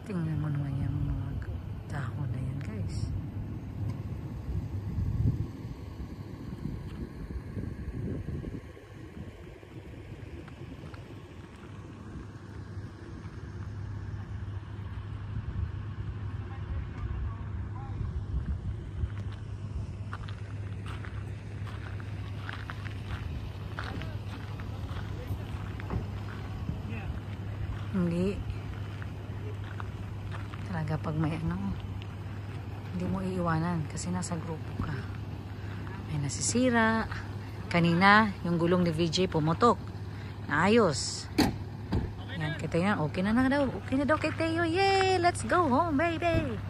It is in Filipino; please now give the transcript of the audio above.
Tingnan mo naman yung mga dahon na yan, guys. Hindi. Talaga pag may ano, hindi mo iiwanan kasi nasa grupo ka. May nasisira. Kanina, yung gulong ni VJ pumutok. Naayos. Yan, kita yan. Okay na daw. Okay na daw kay Teo. Yay! Let's go home, baby!